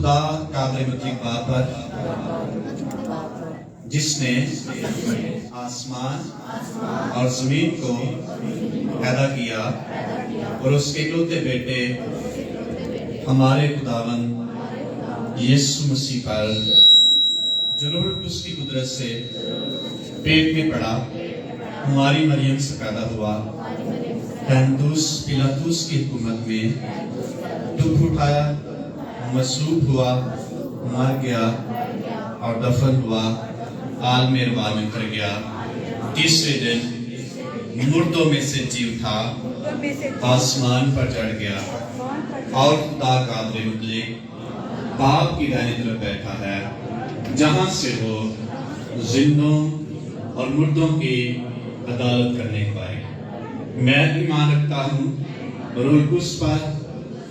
खुदा कादिर मुतलक बाप पर जिसने आसमान और जमीन को पैदा किया और उसके इकलौते बेटे हमारे खुदावंद यीशु मसीह पर जो रूह कुद्दूस की कुदरत से पेट में पड़ा, हमारी मरियम से पैदा हुआ, पैंतुस पिलातुस की हुकूमत में दुख उठाया, मसलूब हुआ, मर गया और दफन हुआ, आलम अरवाह में उतर गया, तीसरे दिन मुर्दों में से जी उठा, आसमान पर चढ़ गया और खुदा कादिर मुतलक बाप की दाहिनी तरफ बैठा है, जहां से वो जिंदों और मुर्दों की अदालत करने को आए। मैं ईमान रखता हूँ रूह कुद्दूस पर,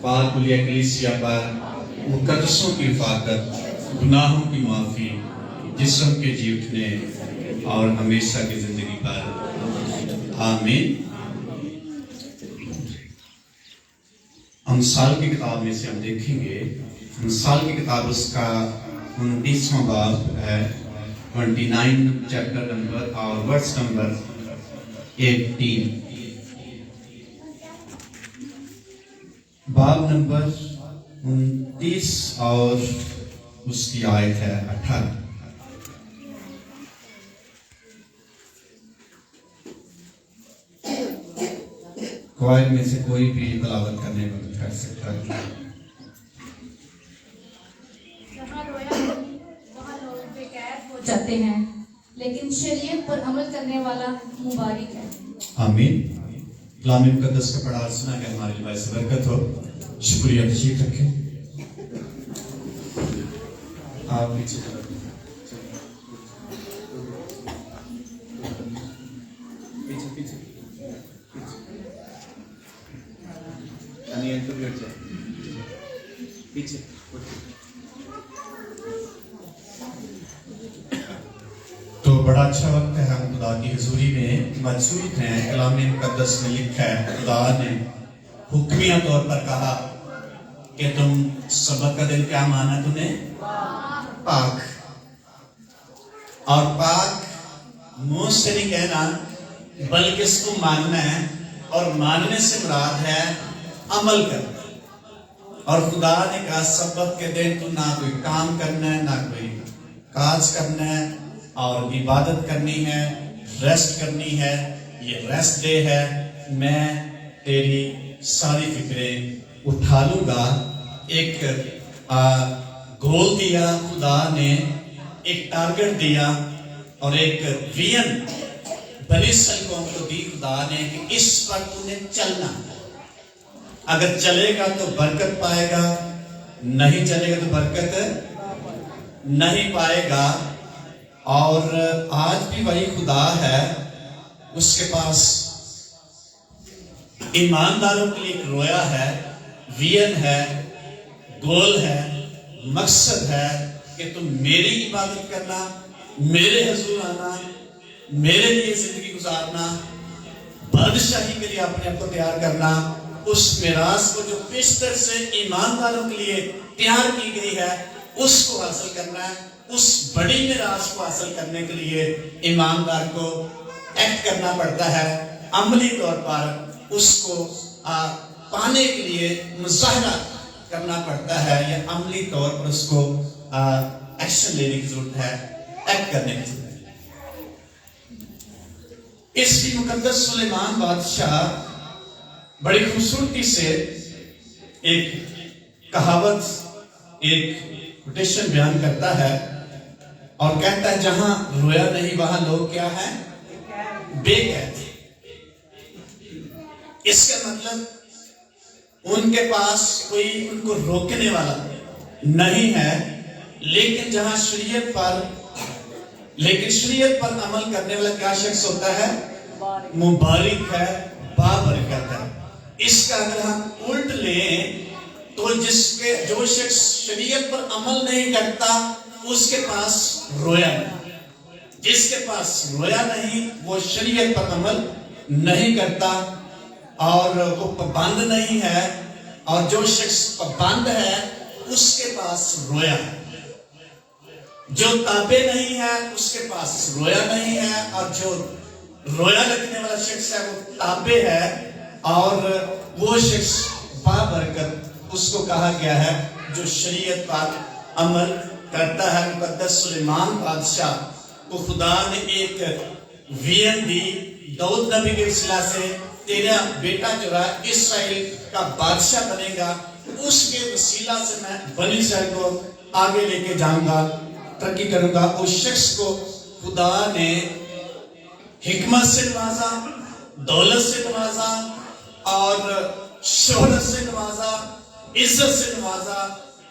पाक कुलिया कलीसिया पर, मुकद्दसों की हिफाजत, गुनाहों की माफी, जिस्म के जी उठने और हमेशा की जिंदगी पर। आमीन। अमसाल की किताब में से हम देखेंगे, अमसाल की किताब उसका 29वां बाब है, 29 चैप्टर नंबर और वर्स नंबर 18। बाब नंबर 29 और उसकी आयत है 18। क्वायर में से कोई भी तलावत करने को कर सकता है। जहाँ रोया नहीं, वहाँ लोग बेकैफ हो जाते हैं, लेकिन शरीयत पर अमल करने वाला मुबारक है। आमीन। कलाम मुकद्दस का पढ़ा सुना कि हमारे लिए बाइस बरकत हो। शुक्रिया, तशरीफ रखें। आप पीछे पीछे पीछे तो बड़ा अच्छा वक्त है, हम खुदा की हुजूरी में मौजूद हैं। कलाम मुकद्दस में लिखा है, खुदा ने हुक्मिया तौर पर कहा कि तुम सबत का दिन क्या माना तूने? पाक। और पाक मुंह से नहीं कहना, बल्कि इसको मानना है, और मानने से मुराद है अमल करना। और खुदा ने कहा सबत के दिन तू ना कोई काम करना है, ना कोई काज करना है, और इबादत करनी है, रेस्ट करनी है। ये रेस्ट डे है। मैं तेरी सारी फिक्रें उठा लूंगा। एक गोल दिया खुदा ने, एक टारगेट दिया और एक विजन बनी इस्राएल कौम को दी खुदा ने कि इस पर तूने चलना। अगर चलेगा तो बरकत पाएगा, नहीं चलेगा तो बरकत नहीं पाएगा। और आज भी वही खुदा है, उसके पास ईमानदारों के लिए एक रोया है, विजन है, गोल है, मकसद है कि तुम मेरी इबादत करना, मेरे हुजूर आना, मेरे लिए जिंदगी गुजारना, बादशाही के लिए अपने आप को तैयार करना। उस मिरास को जो बिस्तर से ईमानदारों के लिए तैयार की गई है, उसको हासिल करना है। उस बड़ी मिरास को हासिल करने के लिए ईमानदार को एक्ट करना पड़ता है, अमली तौर पर उसको पाने के लिए मुजाहरा करना पड़ता है, या अमली तौर पर उसको एक्शन लेने की जरूरत है, एक्ट करने की जरूरत है। इसलिए मुकद्दस सुलेमान बादशाह बड़ी खूबसूरती से एक कहावत, एक कोटेशन बयान करता है और कहता है, जहां रोया नहीं वहां लोग क्या है? बेकैफ। इसका मतलब उनके पास कोई उनको रोकने वाला नहीं है, लेकिन जहां शरीयत पर अमल करने वाला क्या शख्स होता है? मुबारक है, बाबरकत है। इसका अगर हम उल्ट लें तो जो शख्स शरीयत पर अमल नहीं करता उसके पास रोया नहीं, जिसके पास रोया नहीं वो शरीयत पर अमल नहीं करता और वो पाबंद नहीं है। और जो शख्स पाबंद है उसके पास रोया है। जो ताबे नहीं है उसके पास रोया नहीं है, और जो रोया रखने वाला शख्स है वो ताबे है, और वो शख्स बाबरकत उसको कहा गया है जो शरीयत पर अमल करता है। मुकद्दस सुलेमान बादशाह को खुदा ने एक विजन दी, दाऊद नबी के वसीला से तेरा बेटा जो है इस्राएल का बादशाह बनेगा, उसके वसीला से मैं बनी इस्राएल को आगे लेके जाऊंगा, तरक्की करूंगा। उस शख्स को खुदा ने हिकमत से नवाजा, दौलत से नवाजा, और शोहरत से नवाजा, इज्जत से नवाजा,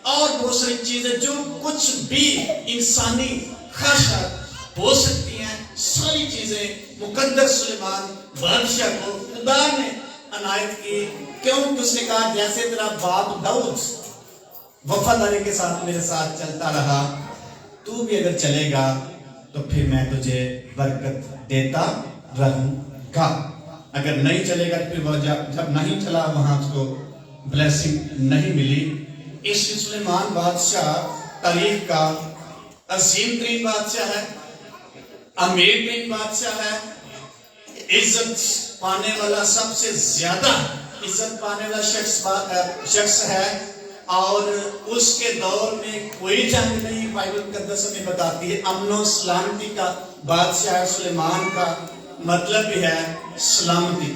और बहुत सारी चीजें जो कुछ भी इंसानी ख्वाहिशात हो सकती हैं, सारी चीजें मुकद्दस सुलेमान बादशाह को खुदा ने अनायत की। क्योंकि उसने कहा जैसे तेरा बाप दाऊद वफादारी के साथ मेरे साथ चलता रहा, तू भी अगर चलेगा तो फिर मैं तुझे बरकत देता रहूंगा। अगर नहीं चलेगा तो फिर वो जब नहीं चला वहां उसको ब्लेसिंग नहीं मिली। इस सुलेमान बादशाह तारीख का अजीम तरीन बादशाह है, अमीर तरीन बादशाह है, इज्जत पाने वाला, सबसे ज्यादा इज्जत पाने वाला शख्स है, और उसके दौर में कोई जंग नहीं, बाइबल मुकद्दस में बताती है। अमनो सलामती का बादशाह सुलेमान का मतलब भी है सलामती,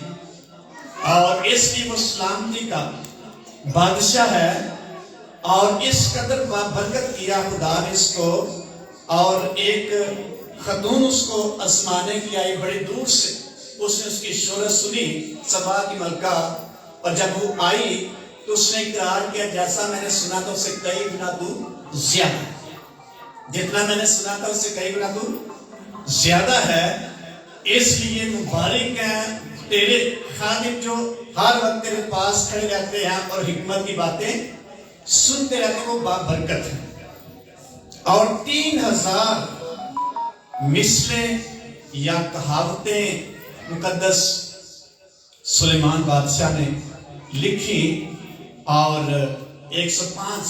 और इसलिए वो सलामती का बादशाह है। और इस कदर बरकत किया खुदा ने इसको, और एक खतून उसको आजमाने के लिए आई बड़ी दूर से, उसने उसकी शोहरत सुनी, सबा की मलका, और जब वो आई तो उसने इकरार किया जैसा मैंने सुना था उससे कई गुना तू ज्यादा, जितना मैंने सुना था उससे कई गुना तू ज्यादा है। इसलिए मुबारक है तेरे खादिम जो हर वक्त तेरे पास खड़े रहते हैं और हिकमत की बातें सुनते रहते हैं, वो बरकत है। और 3000 मिसलें या कहावतें मुकद्दस सुलेमान बादशाह ने लिखी, और 105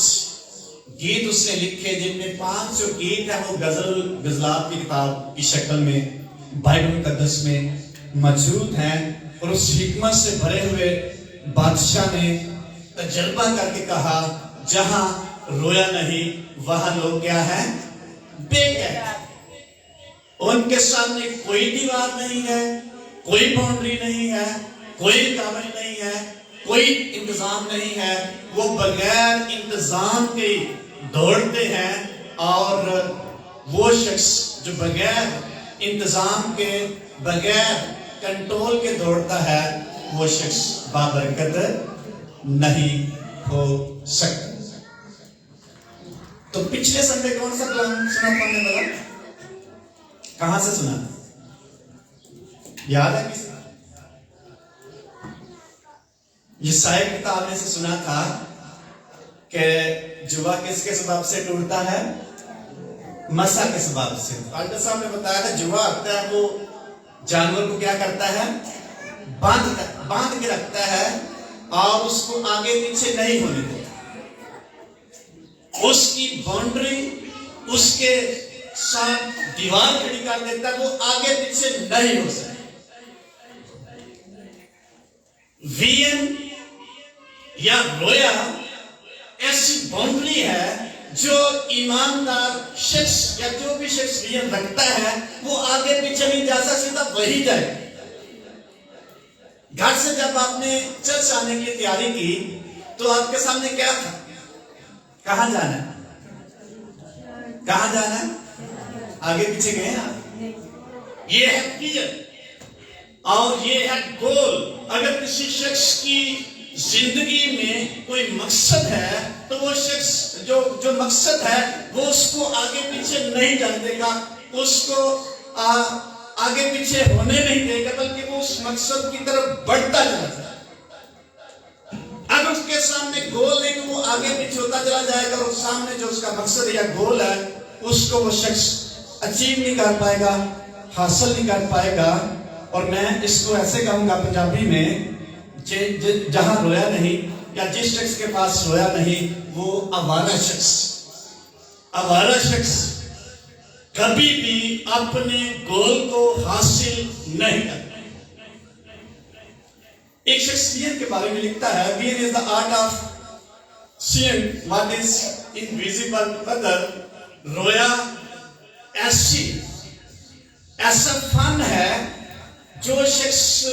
गीत उसने लिखे, जिनमें 500 गीत है वो गजलात की किताब की शक्ल में बाइबल मुकद्दस में मौजूद हैं। और उस हिकमत से भरे हुए बादशाह ने तजर्बा करके कहा जहां रोया नहीं वहां लोग क्या है, बेकैफ। उनके सामने कोई दीवार नहीं है, कोई बाउंड्री नहीं है, कोई रुकावट नहीं है, कोई इंतजाम नहीं है, वो बगैर इंतजाम के दौड़ते हैं। और वो शख्स जो बगैर इंतजाम के, बगैर कंट्रोल के दौड़ता है, वो शख्स बाबरकत नहीं हो सकता। तो पिछले संडे कौन सा कलाम सुना पढ़ने वाला, कहां से सुना, याद है किसी? यशाया की किताब में से सुना था कि जुआ किसके सबब से टूटता है, मसा के सबब से। डॉक्टर साहब ने बताया था जुआ आता है वो जानवर को क्या करता है, बांध के रखता है, और उसको आगे पीछे नहीं होने देता। उसकी बाउंड्री, उसके साथ दीवार खड़ी कर देता है, वो आगे पीछे नहीं हो सकता। वियन या रोया ऐसी बाउंड्री है जो ईमानदार शख्स या जो भी शख्स वियन रखता है वो आगे पीछे नहीं जा सकता, सीधा वही जाए। घर से जब आपने चर्च आने की तैयारी की तो आपके सामने क्या था, कहां जाना है, कहां जाना है, आगे पीछे गए आप। ये है विजन और ये है गोल। अगर किसी शख्स की जिंदगी में कोई मकसद है तो वो शख्स जो मकसद है वो उसको आगे पीछे नहीं जाने देगा, उसको आगे पीछे होने नहीं देगा, बल्कि वो उस मकसद की तरफ बढ़ता चला जाएगा। अगर उसके सामने गोल है तो वो आगे पीछे होता चला जाएगा, और सामने जो उसका मकसद या गोल है उसको वो शख्स अचीव नहीं कर पाएगा, हासिल नहीं कर पाएगा। और मैं इसको ऐसे कहूंगा पंजाबी में, जहां रोया नहीं یا جس شخص کے پاس رویا نہیں وہ آوارہ شخص. آوارہ شخص کبھی بھی اپنے گول کو حاصل نہیں کرتا. ایک شخص وین کے بارے میں لکھتا ہے, when is the art of seeing what is invisible. مگر رویا ایسا فن ہے جو شخص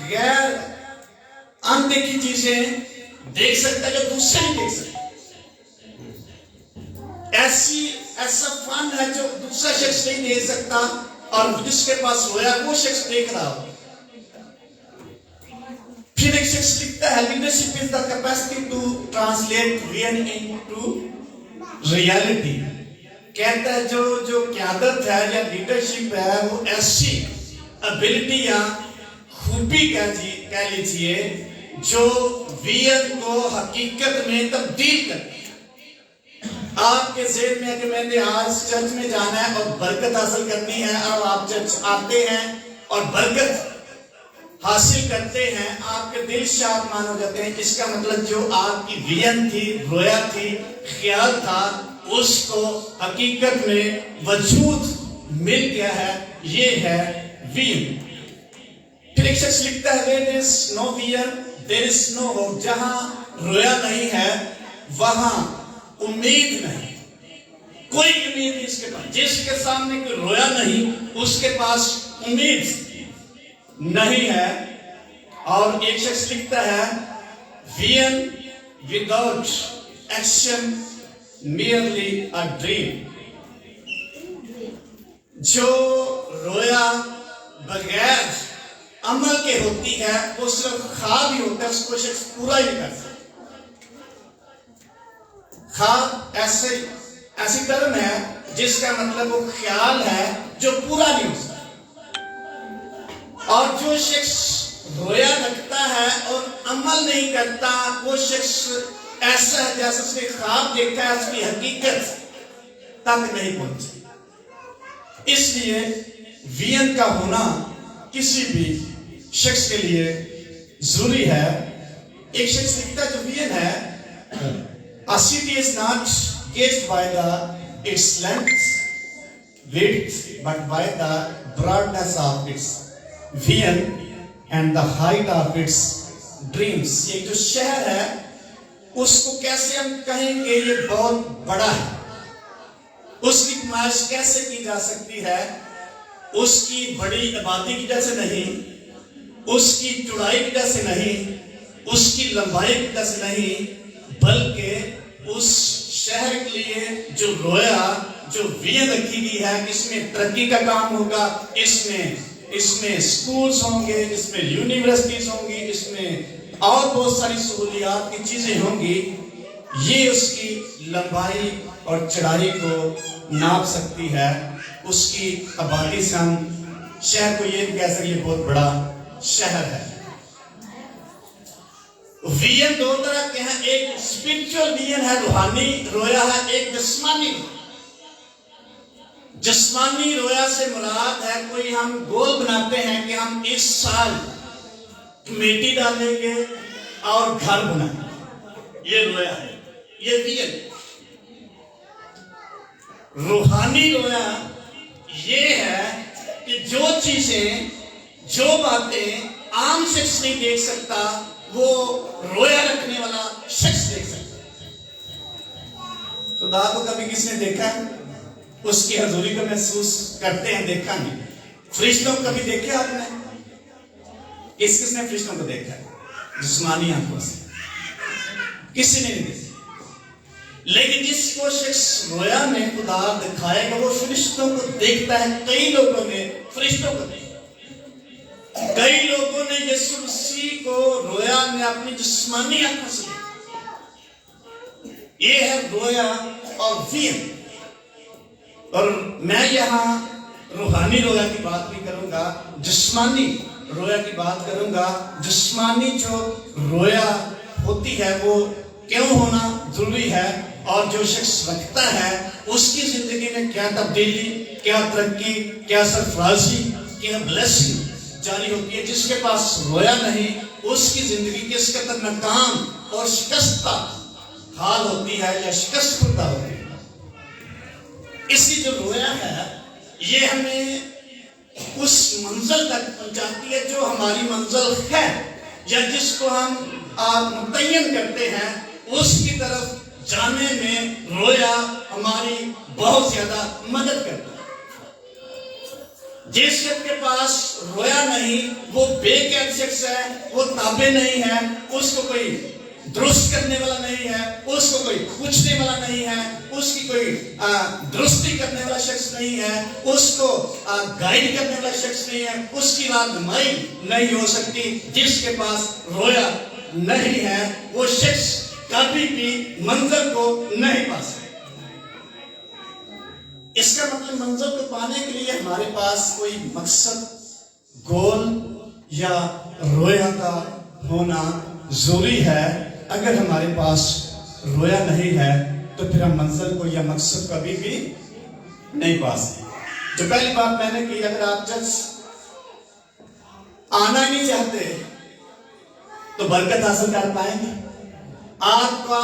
غیر اندیکھی چیزیں دیکھ سکتا ہے جو دوسرے نہیں دیکھ سکتے. ایسا فن ہے جو دوسرا شخص نہیں دیکھ سکتا اور جس کے پاس رویا وہ شخص دیکھ رہا ہو. پھر ایک شخص لکھتا ہے, leadership is the capacity to translate vision into reality. کہتا ہے جو قیادت ہے یا لیڈرشپ ہے وہ ایسی ابیلٹی یا خوبی کہہ لیجئے جو وین کو حقیقت میں تبدیل کرتی ہے. آپ کے ذہن میں کہ میں نے آج چرچ میں جانا ہے اور برکت حاصل کرنی ہے, اور آپ چرچ آتے ہیں اور برکت حاصل کرتے ہیں, آپ کے دل شادمان ہو جاتے ہیں. اس کا مطلب جو آپ کی وین تھی, رویا تھی, خیال تھا, اس کو حقیقت میں وجود مل گیا ہے. یہ ہے وین. پھر ایک شخص لکھتا ہے, there is no win, there is no hope. جہاں رویا نہیں ہے وہاں امید نہیں, کوئی امید نہیں اس کے پاس. جس کے سامنے کوئی رویا نہیں اس کے پاس امید نہیں ہے. اور ایک شخص لکھتا ہے, win without action merely a dream. جو رویا بغیر عمل کے ہوتی ہے وہ صرف خواب ہی ہوتا ہے, اس کو شخص پورا ہی نہیں کر سکتا. خواب ایسی ٹرم ہے جس کا مطلب وہ خیال ہے جو پورا نہیں ہو سکتا. اور جو شخص رویا رکھتا ہے اور عمل نہیں کرتا وہ شخص ایسا ہے جیسے اس نے خواب دیکھا ہے, اس کی حقیقت تک نہیں پہنچی. اس لیے وین کا ہونا کسی بھی شخص کے لیے ضروری ہے. ایک شخص لکھتا ہے جو وین ہے, a city is not gauged by its length, width, but by the broadness of its vision and the height of its dreams. ایک جو شہر ہے اس کو کیسے ہم کہیں گے یہ بہت بڑا ہے, اس کی نمائش کیسے کی جا سکتی ہے؟ اس کی بڑی آبادی کی وجہ سے نہیں, اس کی چوڑائی کی وجہ سے نہیں, اس کی لمبائی کی وجہ سے نہیں, بلکہ اس شہر کے لیے جو رویا, جو وین رکھی گئی ہے کہ اس میں ترقی کا کام ہوگا, اس میں سکولز ہوں گے, اس میں یونیورسٹیز ہوں گی, اس میں اور بہت ساری سہولیات کی چیزیں ہوں گی. یہ اس کی لمبائی اور چڑھائی کو ناپ سکتی ہے. اس کی آبادی سے ہم شہر کو یہ نہیں کہہ سکتے یہ بہت بڑا شہر ہے. وین دو طرح کے ہیں, ایک اسپرچل وین ہے, روحانی رویا ہے, ایک جسمانی. جسمانی رویا سے مراد ہے کوئی ہم گول بناتے ہیں کہ ہم اس سال کمیٹی ڈالیں گے اور گھر بنائیں گے, یہ رویا ہے, یہ وین. روحانی رویا یہ ہے کہ جو چیزیں, جو باتیں عام شخص نہیں دیکھ سکتا وہ رویا رکھنے والا شخص دیکھ سکتا. خدا کو کبھی کس نے دیکھا ہے؟ اس کی حضوری کو محسوس کرتے ہیں, دیکھا نہیں. فرشتوں کو کبھی دیکھا آپ نے؟ کس نے فرشتوں کو دیکھا ہے؟ جسمانی آنکھوں سے کسی نے نہیں دیکھا. لیکن جس کو شخص رویا میں خدا دکھائے گا وہ فرشتوں کو دیکھتا ہے. کئی لوگوں نے فرشتوں کو دیکھا, کئی لوگوں نے یسوع مسیح کو رویا میں اپنی جسمانی آنکھوں سے دیکھا. یہ ہے رویا اور وین. اور میں یہاں روحانی رویا کی بات نہیں کروں گا, جسمانی رویا کی بات کروں گا. جسمانی جو رویا ہوتی ہے وہ کیوں ہونا ضروری ہے, اور جو شخص رکھتا ہے اس کی زندگی میں کیا تبدیلی, کیا ترقی, کیا سرفرازی, کیا بلیسنگ جاری ہوتی ہے. جس کے پاس رویا نہیں اس کی زندگی کس قدر ناکام اور شکستہ حال ہوتی ہے یا شکست خوردہ ہوتی ہے۔ اس کی جو رویا ہے یہ ہمیں اس منزل تک پہنچاتی ہے جو ہماری منزل ہے یا جس کو ہم متعین کرتے ہیں، اس کی طرف جانے میں رویا ہماری بہت زیادہ مدد کرتا ہے۔ جس شخص کے پاس رویا نہیں وہ بے قید شخص ہے، وہ تابع نہیں ہے، اس کو کوئی درست کرنے والا نہیں ہے، اس کو کوئی پوچھنے والا نہیں ہے، اس کی کوئی درستی کرنے والا شخص نہیں ہے، اس کو گائیڈ کرنے والا شخص نہیں ہے، اس کی رہنمائی نہیں ہو سکتی۔ جس کے پاس رویا نہیں ہے وہ شخص کبھی بھی منزل کو نہیں پا سکتا۔ اس کا مطلب منزل کو پانے کے لیے ہمارے پاس کوئی مقصد، گول یا رویا کا ہونا ضروری ہے۔ اگر ہمارے پاس رویا نہیں ہے تو پھر ہم منزل کو یا مقصد کبھی بھی نہیں پا سکتے۔ جو پہلی بات میں نے کی، اگر آپ آنا ہی نہیں چاہتے تو برکت حاصل کر پائیں گے؟ آپ کا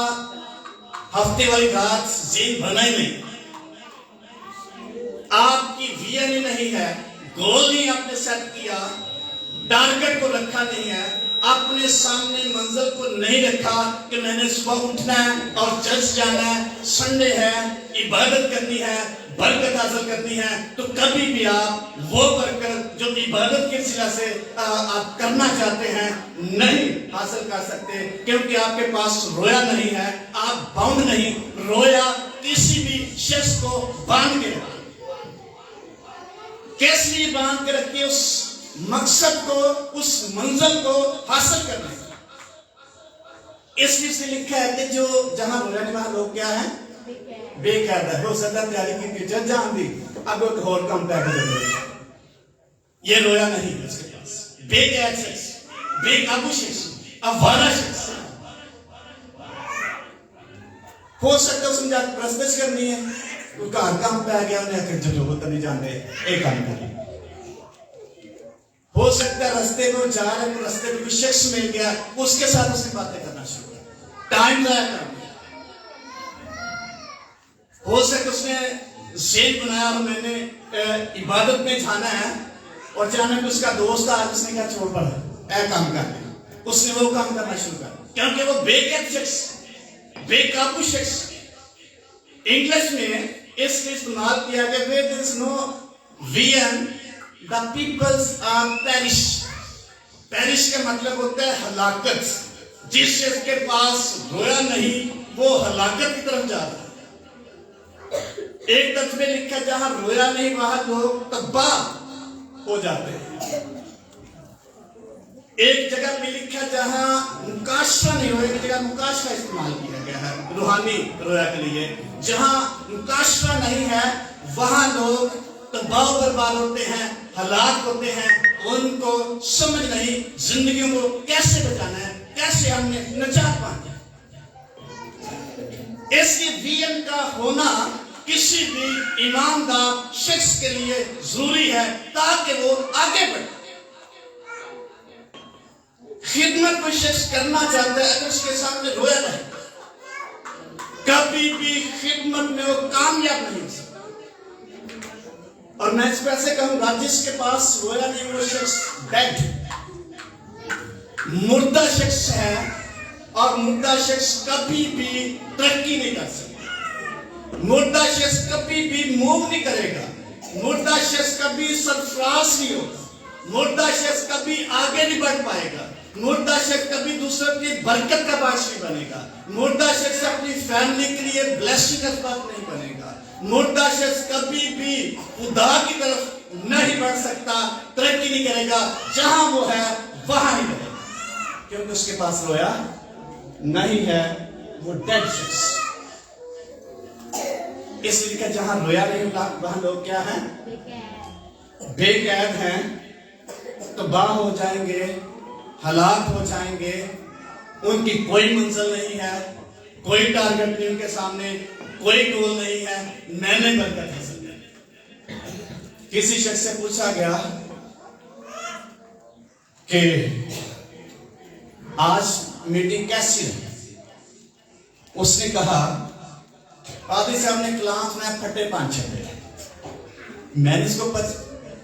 ہفتے والی رات ذہن بنا ہی نہیں، آپ کی ویژن ہی نہیں ہے، گول نہیں آپ نے سیٹ کیا، ٹارگٹ کو رکھا نہیں ہے، اپنے سامنے منزل کو نہیں رکھا کہ میں نے صبح اٹھنا ہے اور چرچ جانا ہے، سنڈے ہے، عبادت کرنی ہے، برکت حاصل کرنی ہے، تو کبھی بھی آپ وہ برکت جو عبادت کے سلسلے سے آپ کرنا چاہتے ہیں نہیں حاصل کر سکتے، کیونکہ آپ کے پاس رویا نہیں ہے۔ آپ باؤنڈ نہیں، رویا کسی بھی شخص کو باندھ کے رکھے، کیسے لیے باندھ کے رکھے؟ اس مقصد کو، اس منزل کو حاصل کرنے۔ اس لیے سے لکھا ہے کہ جو جہاں رویا نہیں وہاں لوگ کیا ہیں؟ بے قید ہے۔ ہو سکتا تیاری کی ٹیچر جہاں بھی اب ایک اور کم پیدا کر رہے ہیں، یہ رویا نہیں ہے اس کے پاس۔ بے قید شخص، بے قابو شخص، آوارہ شخص، ہو سکتا ہے اس میں پرستش کرنی ہے، تو کہاں کام پہ آ گیا انہیں کہ جو ہوتا نہیں جانتے ایک کام کریں۔ ہو سکتا ہے رستے میں جا رہے ہیں، رستے میں کوئی شخص مل گیا، اس کے ساتھ اس نے باتیں کرنا شروع کر، ٹائم ضائع کرنا۔ ہو سکتا اس نے ذہن بنایا اور میں نے عبادت میں جانا ہے، اور جانا کہ اس کا دوست آج اس نے کہا چھوڑ پڑا اے کام کرنا، اس نے وہ کام کرنا شروع کر، کیونکہ وہ بے قید شخص، بے قابو شخص۔ انگلش میں اس کے استعمال کیا کہ where there is no vision, the peoples are perish۔ perish کا مطلب ہوتا ہے ہلاکت۔ جس شخص کے پاس رویا نہیں وہ ہلاکت کی طرف جا رہا ہے۔ ایک ترجمے لکھا جہاں رویا نہیں وہاں لوگ تباہ ہو جاتے ہیں۔ ایک جگہ بھی لکھا جہاں مکاشفہ نہیں ہوئے، ایک جگہ مکاشفہ استعمال کیا گیا ہے روحانی رویا کے لیے۔ جہاں مکاشفہ نہیں ہے وہاں لوگ تباہ و برباد ہوتے ہیں، ہلاک ہوتے ہیں، ان کو سمجھ نہیں زندگیوں کو کیسے بچانا ہے، کیسے ہم نے نجات پانا ہے۔ اس کی ویژن کا ہونا کسی بھی ایماندار شخص کے لیے ضروری ہے تاکہ وہ آگے بڑھے۔ خدمت کوئی شخص کرنا چاہتا ہے، اگر اس کے سامنے رویا نہیں کبھی بھی خدمت میں وہ کامیاب نہیں ہو سکتا۔ اور میں اس کو ایسے کہوں گا، جس کے پاس رویا نہیں وہ شخص ڈیڈ، مردہ شخص ہے، اور مردہ شخص کبھی بھی ترقی نہیں کر سکتا۔ مردہ شخص کبھی بھی موو نہیں کرے گا، مردہ شخص کبھی سرفراز نہیں ہوگا، مردہ شخص کبھی آگے نہیں بڑھ پائے گا، مردہ شخص کبھی دوسروں کی برکت کا باعث نہیں بنے گا، مردہ شخص اپنی فیملی کے لیے بلیسنگ کا سبب نہیں بنے گا، مردہ شخص کبھی بھی خدا کی طرف نہیں بڑھ سکتا، ترقی نہیں کرے گا۔ جہاں وہ ہے وہاں ہی رہے گا، کیونکہ اس کے پاس رویا نہیں ہے، وہ ڈیڈ شخص۔ اس لیے کہ جہاں رویا نہیں وہاں لوگ کیا ہیں؟ بے قید ہیں، تباہ ہو جائیں گے، ہلاک ہو جائیں گے، ان کی کوئی منزل نہیں ہے، کوئی ٹارگٹ نہیں ان کے سامنے، کوئی گول نہیں ہے۔ میں نے برکت حاصل کی۔ کسی شخص سے پوچھا گیا کہ आज मीटिंग कैसी रही? उसने कहा पादरी साहब ने क्लास में फटे 5-6 थे। मैंने इसको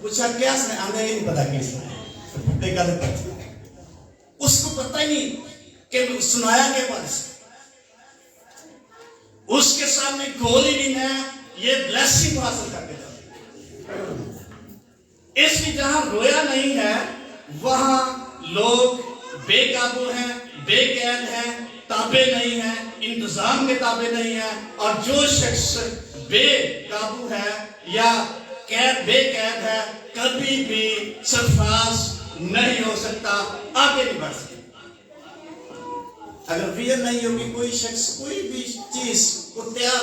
पूछा क्या सुना? आंधा ये नहीं पता क्या सुना, फटे का पता, उसको पता ही नहीं कि सुनाया के पास। उसके सामने गोल ही नहीं है, ये ब्लेसिंग हासिल करके जाते। इसलिए जहां रोया नहीं है वहां लोग बेकाबू हैं, बेकैद हैं, ताबे नहीं हैं, इंतजाम के ताबे नहीं है। और जो शख्स बेकाबू है या बेकैद है कभी भी सरफराज नहीं हो सकता, आगे नहीं बढ़ सकता। अगर वियर नहीं होगी कोई शख्स कोई भी चीज को तैयार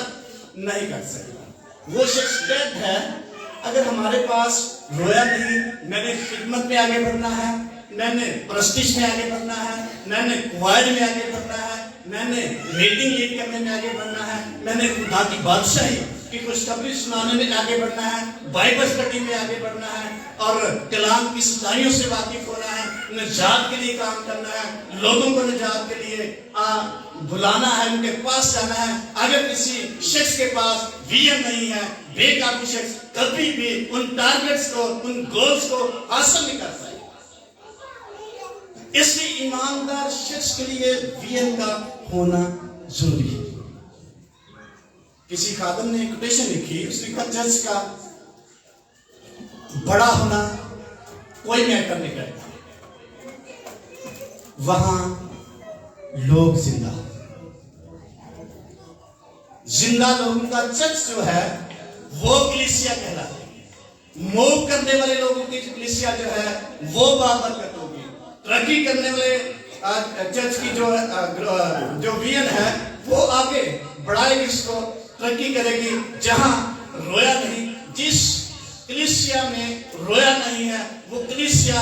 नहीं कर सकता। वो शख्स डेड है। अगर हमारे पास रोया नहीं, मैंने खिदमत में आगे बढ़ना है, मैंने प्रस्टिश में आगे बढ़ना है, मैंने क्वायर में आगे बढ़ना है, मैंने मीटिंग लीड करने में आगे बढ़ना है, मैंने खुदा की बादशाही की खुशखबरी सुनाने में आगे बढ़ना है, बाइबल स्टडी में आगे बढ़ना है और कलाम की सच्चाइयों से वाकिफ होना है, निजात के लिए काम करना है, लोगों को निजात के लिए बुलाना है, उनके पास जाना है। अगर किसी शख्स के पास विजन नहीं है, बेकाबू शख्स कभी भी उन टारगेट्स को, उन गोल्स को हासिल नहीं कर सकता। इसलिए ईमानदार शख्स के लिए विजन का होना जरूरी है। किसी खादम ने एक कोटेशन लिखी, उसने कहा चर्च का बड़ा होना कोई मैटर नहीं करता, वहां लोग जिंदा लोगों का चर्च जो है वो कलीसिया कहलाता है। मूव करने वाले लोगों की कलीसिया जो है वो बाबरकत होगी। तरक्की करने वाले चर्च की जो विजन है वो आगे बढ़ाएगी, इसको तरक्की करेगी। जहां रोया नहीं, जिस कलीसिया में रोया नहीं है वो कलीसिया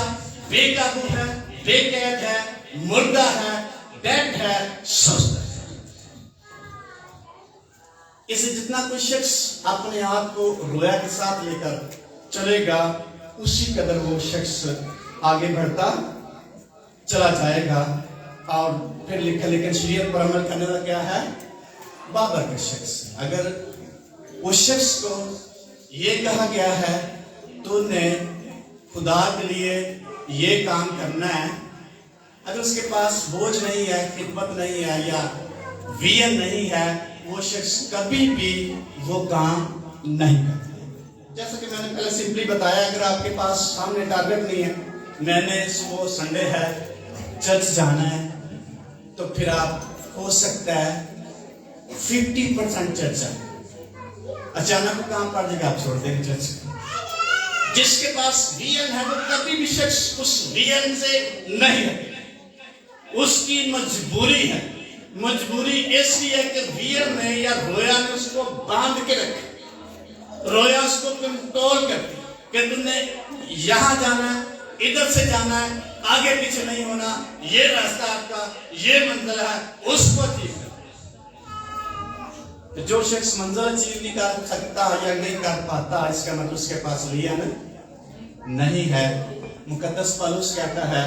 बेकाबू है, बेकैद है, मुर्दा है, डेड है, सुस्त है। इसे जितना कोई शख्स अपने आप को रोया के साथ लेकर चलेगा उसी कदर वो शख्स आगे बढ़ता चला जाएगा। और फिर लिखा लेकिन शरीयत पर अमल करने वाला क्या है? बाबर का शख्स। अगर उस शख्स को ये कहा गया है तूने खुदा के लिए ये काम करना है, अगर उसके पास बोझ नहीं है, खिदमत नहीं है या विजन नहीं है, वो शख्स कभी भी वो काम नहीं करता। जैसा कि मैंने पहले सिंपली बताया, अगर आपके पास सामने टारगेट नहीं है, मैंने वो संडे है चर्च जाना है, तो फिर आप हो सकता है 50% चर्च है, अचानक काम पड़ जाएगा, आप छोड़ देंगे चर्च। जिसके पास विजन है वो कभी भी शख्स उस विजन से नहीं है। उसकी मजबूरी है, मजबूरी इसलिए है कि विजन ने या रोया ने उसको बांध के रखे, रोया उसको कंट्रोल करती कि तुमने यहां जाना है, इधर से जाना है, आगे पीछे नहीं होना, ये रास्ता आपका, ये मंजिल है, उसको अचीव करना। जो शख्स मंजिल अचीव नहीं कर सकता या नहीं कर पाता, इसका मतलब उसके पास विजन नहीं है। मुकद्दस पौलुस कहता है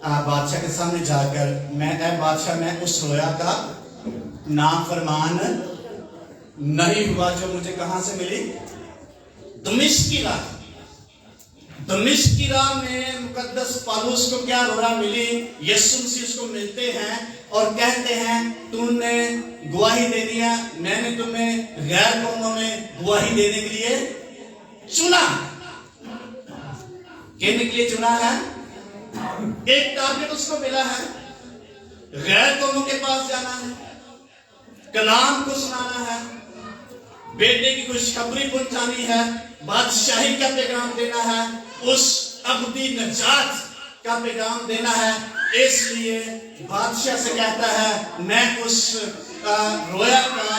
बादशाह के सामने जाकर, मैं बादशाह मैं उस रोया का नाफरमान नहीं हुआ जो मुझे कहां से मिली? दमिश्क की राह। दमिश्क की राह में मुकद्दस पौलुस को क्या रोया मिली? यीशु मसीह उसको मिलते हैं और कहते हैं तूने गवाही देनी है, मैंने तुम्हें गैर कौमों में गवाही देने के लिए चुना। कहने के लिए चुना है, एक टारगेट उसको मिला है, गैर कौमों के पास जाना है, कलाम को सुनाना है, बेटे की खुशखबरी पहुंचानी है, बादशाही का पैगाम देना है, उस अबदी नजात का पैगाम देना है। इसलिए बादशाह से कहता है मैं उस रोया का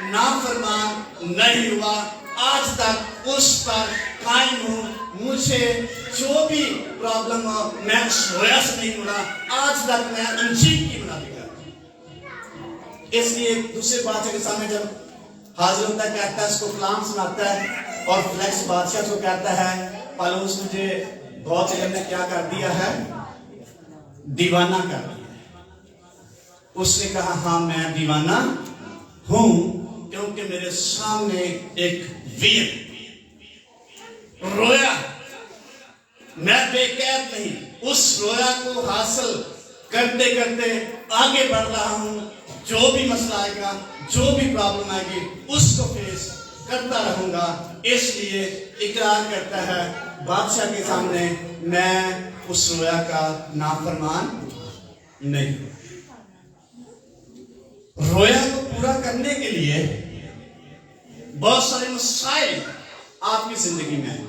नाफरमान नहीं हुआ, आज तक उस पर कायम हूं। मुझे जो भी प्रॉब्लम हो मैं उस रोया से नहीं मुड़ा, आज तक मैं अंजीर की मुनादी करता। इसलिए दूसरे बादशाह के सामने जब हाजिर होता है, कहता है, इसको कलाम सुनाता है और फ्लैक्स बादशाह को कहता है पौलुस मुझे बहुत ने क्या कर दिया है? दीवाना कर दिया। اس نے کہا ہاں میں دیوانہ ہوں کیونکہ میرے سامنے ایک ویر رویا، میں بے قید نہیں، اس رویا کو حاصل کرتے کرتے آگے بڑھ رہا ہوں، جو بھی مسئلہ آئے گا، جو بھی پرابلم آئے گی اس کو فیس کرتا رہوں گا۔ اس لیے اقرار کرتا ہے بادشاہ کے سامنے میں اس رویا کا نافرمان نہیں۔ رویا کو پورا کرنے کے لیے بہت سارے مسائل آپ کی زندگی میں ہیں،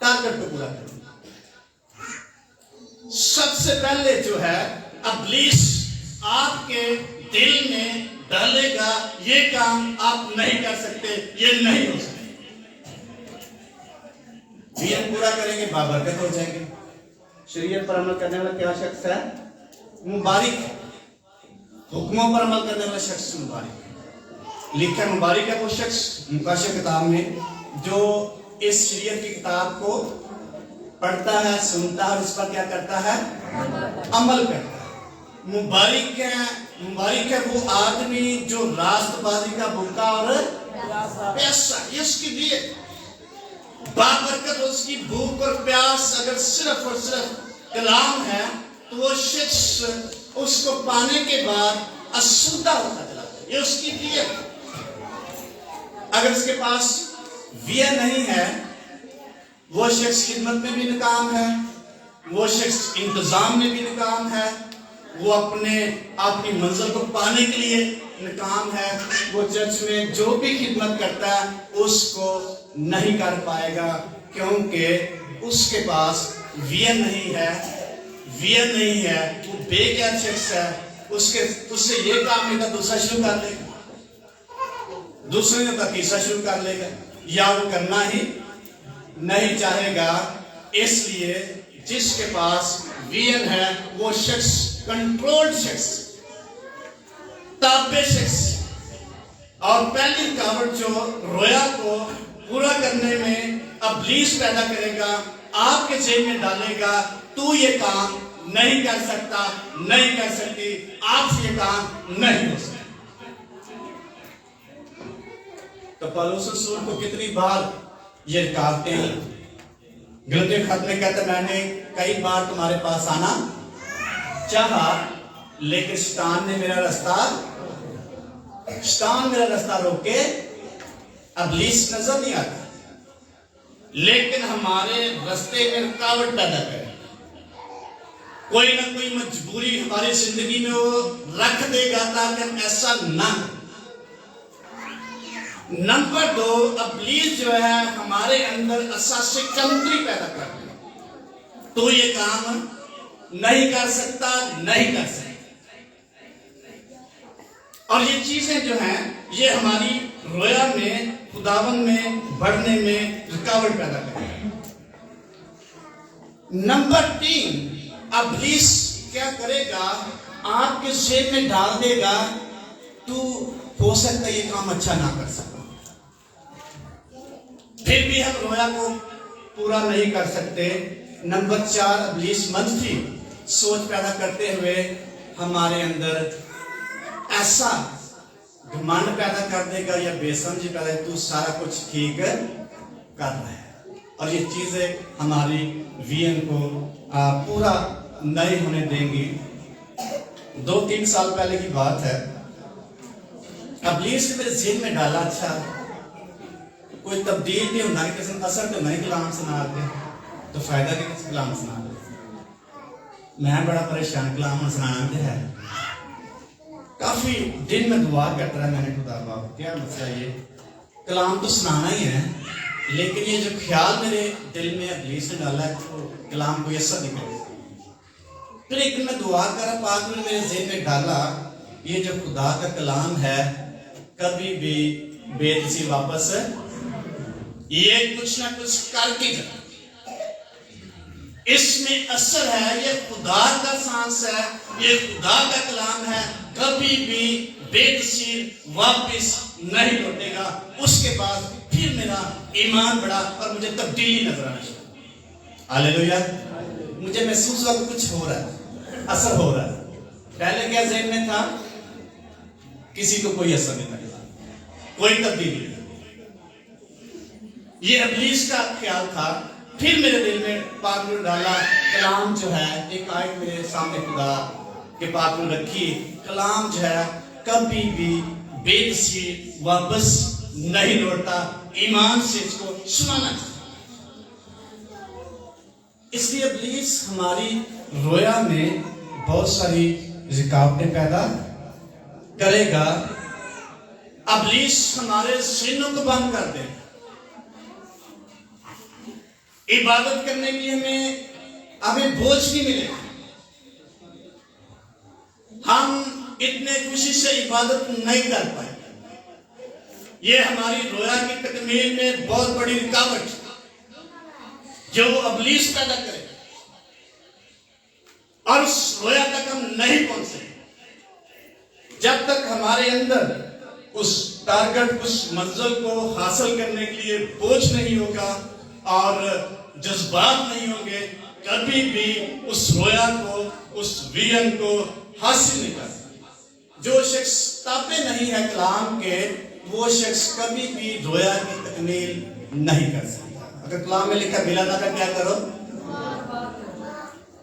ٹارگٹ کو پورا کرنا۔ سب سے پہلے جو ہے ابلیس آپ کے دل میں ڈالے گا یہ کام آپ نہیں کر سکتے، یہ نہیں ہو سکتے، یہ پورا کریں گے بابرکت ہو جائیں گے۔ شریعت پر عمل کرنے والا کیا شخص ہے؟ مبارک۔ حکموں پر عمل کرنے والا شخص مبارک ہے۔ لکھا مبارک ہے وہ شخص مکاشفہ کتاب میں جو اس شریعت کی کتاب کو پڑھتا ہے، سنتا ہے اور اس پر کیا کرتا ہے؟ عمل کرتا ہے۔ مبارک ہے وہ آدمی جو راست بازی کا بھوکا اور پیاسا، یہ اس کی نیت، بابرکت اس کی بھوک اور پیاس اگر صرف اور صرف کلام ہے تو وہ شخص اس کو پانے کے بعد اسودہ ہوتا چلا جائے، یہ اس کی نیت۔ اگر اس کے پاس ویہ نہیں ہے وہ شخص خدمت میں بھی ناکام ہے، وہ شخص انتظام میں بھی ناکام ہے، وہ اپنی منزل کو پانے کے لیے ناکام ہے، وہ چرچ میں جو بھی خدمت کرتا ہے اس کو نہیں کر پائے گا کیونکہ اس کے پاس ویہ نہیں ہے، وہ بے قید شخص ہے، اس سے یہ کام نہیں تھا دوسرا شروع کر لے گا، دوسرے نے کا تیسرا شروع کر لے گا، یا وہ کرنا ہی نہیں چاہے گا۔ اس لیے جس کے پاس ویژن ہے وہ شخص کنٹرولڈ شخص، تابع شخص، اور پہلی رکاوٹ جو رویا کو پورا کرنے میں ابلیس پیدا کرے گا، آپ کے ذہن میں ڈالے گا تو یہ کام نہیں کر سکتا، نہیں کر سکتی، آپ سے یہ کام نہیں ہو سکتا۔ تو پولس رسول کو کتنی بار یہ رکاوٹیں غلطی خط میں کہتا میں نے کئی بار تمہارے پاس آنا چاہا لیکن شیطان نے میرا رستہ روکے، ابلیس نظر نہیں آتا لیکن ہمارے رستے میں رکاوٹ پیدا کرے، کوئی نہ کوئی مجبوری ہماری زندگی میں وہ رکھ دے گا تاکہ ہم ایسا نہ کریں۔ نمبر 2، ابلیس جو ہے ہمارے اندر اساس کمتری پیدا کر دے، تو یہ کام نہیں کر سکتا۔ اور یہ چیزیں جو ہیں یہ ہماری رویا میں، خداوند میں بڑھنے میں رکاوٹ پیدا کریں۔ نمبر 3، ابلیس کیا کرے گا؟ آپ کے ذہن میں ڈال دے گا تو ہو سکتا ہے یہ کام اچھا نہ کر سکتا، پھر بھی ہم رویا کو پورا نہیں کر سکتے۔ نمبر 4، ابلیس منفی سوچ پیدا کرتے ہوئے ہمارے اندر ایسا گھمنڈ پیدا کر دے گا یا بے سمجھی پیدا ہے تو سارا کچھ ٹھیک کر رہا ہے، اور یہ چیزیں ہماری ویژن کو پورا نہیں ہونے دیں گی۔ 2-3 سال پہلے کی بات ہے، ابلیس نے میرے ذہن میں ڈالا اچھا کوئی تبدیل نہیں ہونا کہ کسی اثر تو نہیں کلام سنا دے تو فائدہ نہیں کسی کلام سنا دے، میں بڑا پریشان کلام سنانا دے ہے۔ کافی دن میں دعا کرتا رہا میں نے خدا باپ کیا مسئلہ یہ کلام تو سنانا ہی ہے لیکن یہ جو خیال میرے دل میں ابلیس نے ڈالا ہے تو کلام کو یسر نہیں کرتا۔ پھر ایک دن میں دعا کرا، پاک نے میرے ذہن میں ڈالا یہ جو خدا کا کلام ہے کبھی بھی بے دسی واپس یہ کچھ نہ کچھ کر کے جاتا، اس میں اثر ہے، یہ خدا کا سانس ہے، یہ خدا کا کلام ہے، کبھی بھی بے دسی واپس نہیں لوٹے گا۔ اس کے بعد پھر میرا ایمان بڑھا اور مجھے تبدیلی نظر آنا شروع، ہاللیلویا، مجھے محسوس ہوا کہ کچھ ہو رہا ہے، اثر ہو رہا ہے۔ पहले क्या ज़हन में था? किसी को कोई असर नहीं लगा, कोई तब्दीली नहीं। ये इब्लीस का ख्याल था। फिर मेरे दिल में पाक ने डाला, कलाम जो है, एक आयत मेरे सामने खुदा के पाक ने रखी, कलाम जो है कभी भी बेदसी वापस नहीं लौटता, ईमान से इसको सुनाना चाहिए। इसलिए इब्लीस हमारी रोया में बहुत सारी रुकावटें पैदा करेगा। इब्लीस हमारे सीनों को बंद कर देगा। इबादत करने के लिए हमें बोझ नहीं मिलेगा। हम इतने खुशी से इबादत नहीं कर पाए। ये हमारी रोया की तकमील में बहुत बड़ी रुकावट जो इब्लीस पैदा करेगा, और उस रोया तक हम नहीं पहुंचे जब तक हमारे अंदर उस टारगेट, उस मंजिल को हासिल करने के लिए बोझ नहीं होगा और जज्बात नहीं होंगे, कभी भी उस रोया को, उस विजन को हासिल नहीं कर सकता। जो शख्स ताबे नहीं है कलाम के, वो शख्स कभी भी रोया की तकमील नहीं कर सकता। अगर कलाम में लिखा बिला का क्या करो,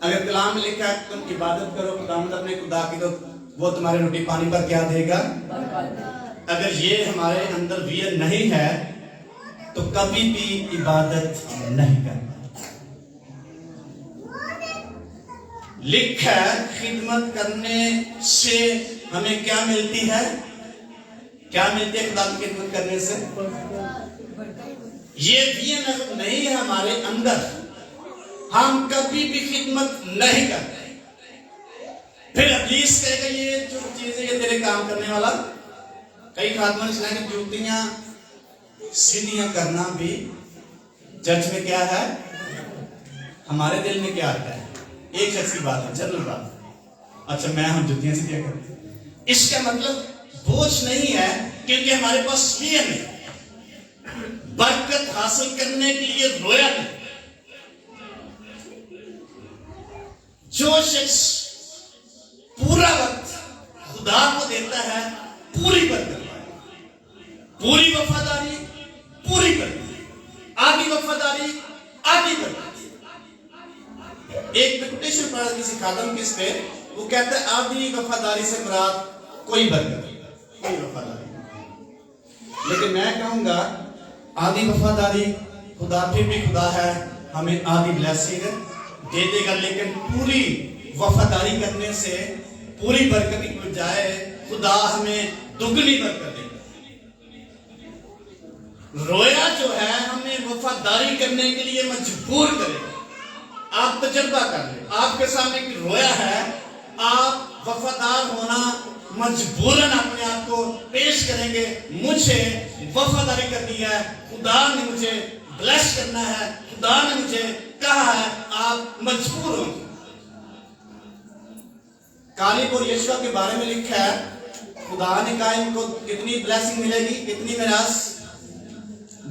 अगर कलाम में लिखा तुम इबादत करो खुदावंद अपने खुदा की, तो वो तुम्हारे रोटी पानी पर क्या देगा? अगर ये हमारे अंदर विजन नहीं है तो कभी भी इबादत नहीं करना। लिखा खिदमत करने से हमें क्या मिलती है? क्या मिलती है खुदा की खिदमत करने से? ये विजन अगर नहीं है हमारे अंदर, हम कभी भी खिदमत नहीं करते। फिर इब्लीस कहेगा ये जो चीज है ये तेरे काम करने वाला। कई खातमा ने सुना कि जुतियां सीधियां करना भी चर्च में क्या है? हमारे दिल में क्या आता है? एक शख्स की बात है, जनरल बात। अच्छा मैं हम जुतियां सीधियां करते, इसका मतलब बोझ नहीं है, क्योंकि हमारे पास विजन है। बरकत हासिल करने के लिए रोया नहीं। जो शख्स पूरा वक्त खुदा को देता है, पूरी बरकत, पूरी वफादारी, पूरी बरकत, आधी वफादारी, आधी बरकत। एक कोटेशन पढ़ा किसी खादम किस पे, वो कहता है आधी वफादारी से मुराद कोई बरकत, कोई वफादारी। लेकिन मैं कहूंगा आधी वफादारी, खुदा फिर भी खुदा है, हमें आधी ब्लेसिंग दे देगा, लेकिन पूरी वफादारी करने से पूरी बरकत की बजाय खुदा हमें दुगनी बरकत देगा। रोया जो है हमें वफादारी करने के लिए मजबूर करेगा। आप तजर्बा कर ले, आपके सामने एक रोया है, आप वफादार होना मजबूरन अपने आप को पेश करेंगे। मुझे वफादारी करनी है, खुदा ने मुझे ब्लेस करना है, खुदा ने मुझे कहा है, आप मजबूर होंगे। कालिब और यशवा के बारे में लिखा है, खुदा ने कहा इनको कितनी ब्लेसिंग मिलेगी, कितनी मिरास?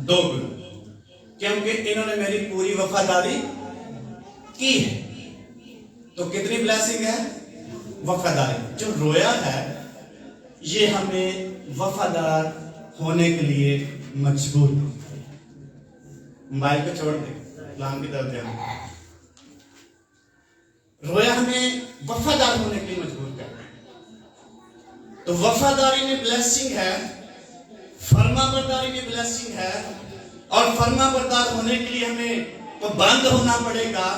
2 गुना, क्योंकि इन्होंने मेरी पूरी वफादारी की है। तो कितनी ब्लेसिंग है? वफादारी। जो रोया है ये हमें वफादार होने के लिए मजबूर। मोबाइल को छोड़ दे, कलाम की तरफ ध्यान। रोया हमें वफादार होने के लिए मजबूर करता है। तो वफादारी में ब्लेसिंग है, फर्माबरदारी में ब्लेसिंग है, और फर्माबरदार होने के लिए हमें पाबंद होना पड़ेगा।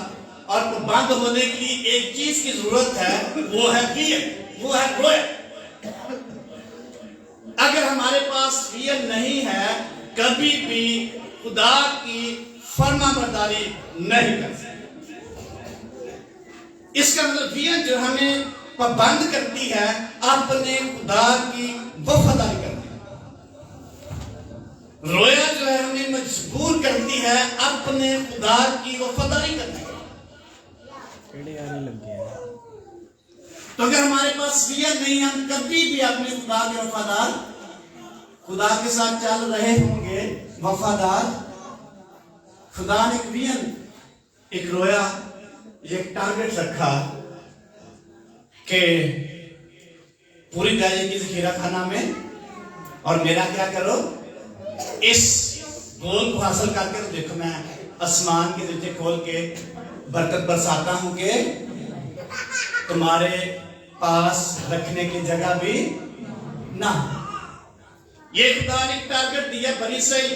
और पाबंद होने के लिए एक चीज की जरूरत है, वो है विजन, वो है रोया। अगर हमारे पास विजन नहीं है, कभी भी खुदा की फर्माबरदारी नहीं कर सकते। इसका मतलब विजन जो हमें पाबंद करती है अपने खुदा की वफादारी करने। रोया जो है हमें मजबूर करती है अपने खुदा की वफादारी करने। तो अगर हमारे पास विजन नहीं, हम कभी भी अपने खुदा के वफादार, खुदा के साथ चल रहे होंगे वफादार। खुदा ने एक विजन, एक रोया, एक टारगेट रखा कि पूरी दया की ज़ख़ीरा खाना में, और मेरा क्या करो, इस गोल को हासिल करके तो देखो मैं आसमान के नीचे खोल के बरकत बरसाता हूं कि तुम्हारे पास रखने की जगह भी ना। ये खुदा ने टारगेट दिया बनी सही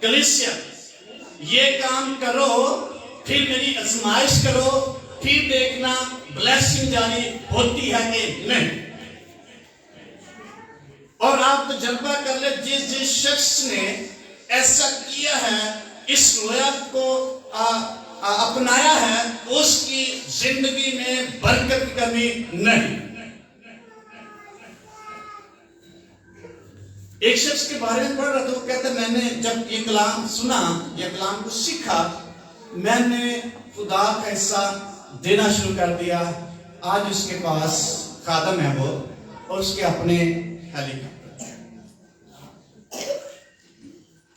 कलीसिया, ये काम करो, फिर मेरी आजमाइश करो, फिर देखना ब्लेसिंग जारी होती है कि नहीं। और आप तजर्बा कर ले, जिस जिस शख्स ने ऐसा किया है, इस रोया को अपनाया है, उसकी जिंदगी में बरकत की कमी नहीं। एक शख्स के बारे में पढ़ रहा था, वो कहता मैंने जब ये कलाम सुना, ये कलाम को सीखा, मैंने खुदा का हिस्सा देना शुरू कर दिया। आज उसके पास खादम है वो, और उसके अपने हेलीकॉप्टर।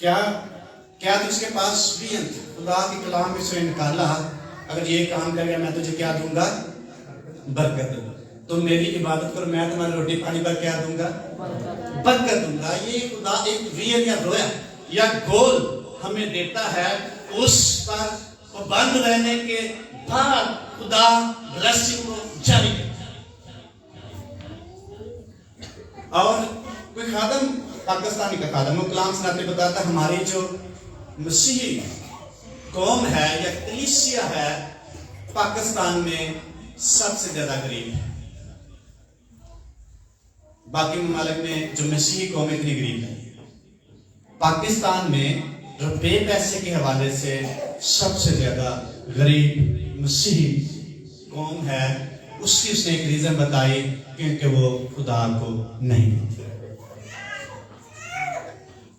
क्या तो उसके पास विजन था, खुदा के कलाम में से निकाला, अगर ये काम कर गया मैं तुझे क्या दूंगा, बरकत दूंगा। तुम मेरी इबादत करो, मैं तुम्हारी रोटी पानी पर क्या दूंगा, बरकत दूंगा। ये खुदा एक विजन या रोया या गोल हमें देता है, उस पर पाबंद रहने के बाद खुदा ब्लेसिंग को जारी करता है। और कोई खादम, पाकिस्तानी का खादम, वो कलाम सुनाते बताता हमारी जो मसीही कौम है या कलीसिया है, पाकिस्तान में सबसे ज्यादा गरीब है। बाकी ममालिक में जो मसीही कौम इतनी गरीब है, पाकिस्तान में रुपये पैसे के हवाले से सबसे ज्यादा गरीब मसीही कौम है। उसकी उसने एक रीजन बताई, क्योंकि वो खुदा को नहीं मानते।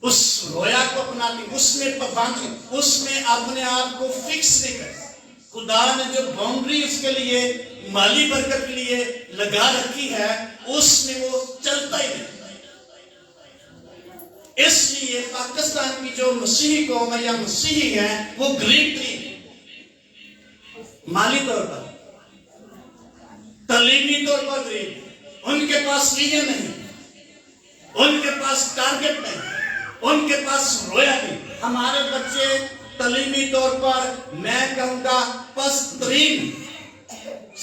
उस रोया को अपनाती, उसमें पाबंदी, उसमें अपने आप को फिक्स नहीं कर। खुदा ने जो बाउंड्री उसके लिए माली बरकत के लिए लगा रखी है, उसमें वो चलता ही नहीं। इसलिए पाकिस्तान की जो मसीही कौम है या मसीही है, वो गरीब नहीं, माली तौर पर, तालीमी तौर पर गरीब। उनके पास विजन नहीं, उनके पास टारगेट नहीं, उनके पास रोया नहीं। हमारे बच्चे तालीमी तौर पर मैं कहूंगा पस्तरीन,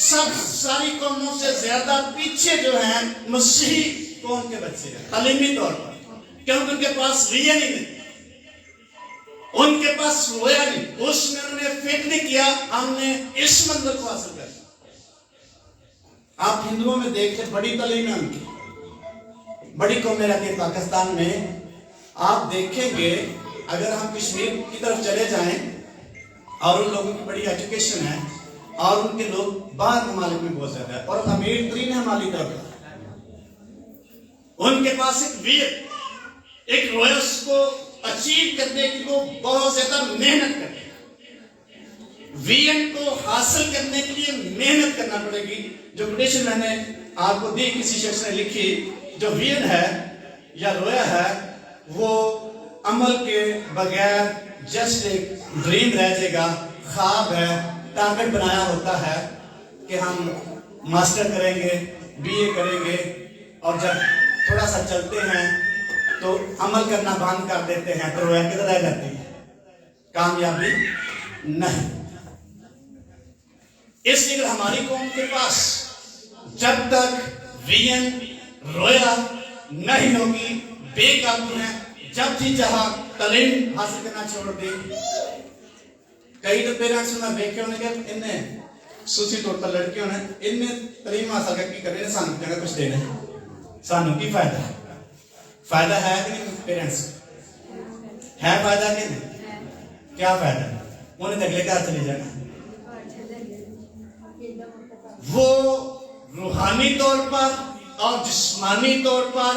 सब सारी कौमों से ज्यादा पीछे जो है मसीही कौम के बच्चे हैं तालीमी तौर पर, क्योंकि उनके पास विजन ही नहीं, उनके पास रोया नहीं, उसमें उन्होंने फिट नहीं किया हमने इस मंजिल को हासिल कर। आप हिंदुओं में देख ले, बड़ी तालीम है उनकी, बड़ी कौमें रहती है पाकिस्तान में। आप देखेंगे अगर हम कश्मीर की तरफ चले जाएं, और उन लोगों की बड़ी एजुकेशन है, और उनके लोग बाहर ममालिक में बहुत ज्यादा है, और अमीर तरीन है माली तौर पर। उनके पास एक वीर, एक रोयस को अचीव करने की वो बहुत ज्यादा मेहनत करते हैं। विजन को हासिल करने के लिए मेहनत करना पड़ेगी। जो कोटेशन मैंने आपको दी, किसी शख्स ने लिखी, जो विजन है या रोया है, वो अमल के बगैर जस्ट एक ड्रीम रह जाएगा, ख्वाब है, टारगेट बनाया होता है कि हम मास्टर करेंगे, बीए करेंगे, और जब थोड़ा सा चलते हैं तो अमल करना बंद कर देते हैं, तो रोया किधर रह जाती है, कामयाबी नहीं। इसलिए हमारी कौम के पास जब तक विजन रोया नहीं होगी, बेकाबू है, जब जी चाहा तालीम हासिल करना छोड़ दे। कई तो पेरेंट्स ने देखे होने के इन्हें सूची तौर पर लड़कियों ने इन्हें तालीम हासिल करके करे, सानू जगह कुछ देना, सानू की फायदा है? फायदा है कि नहीं? पेरेंट्स है फायदा कि नहीं? क्या फायदा है? उन्हें अगले घर चले जाना। वो रूहानी तौर पर और जिस्मानी तौर पर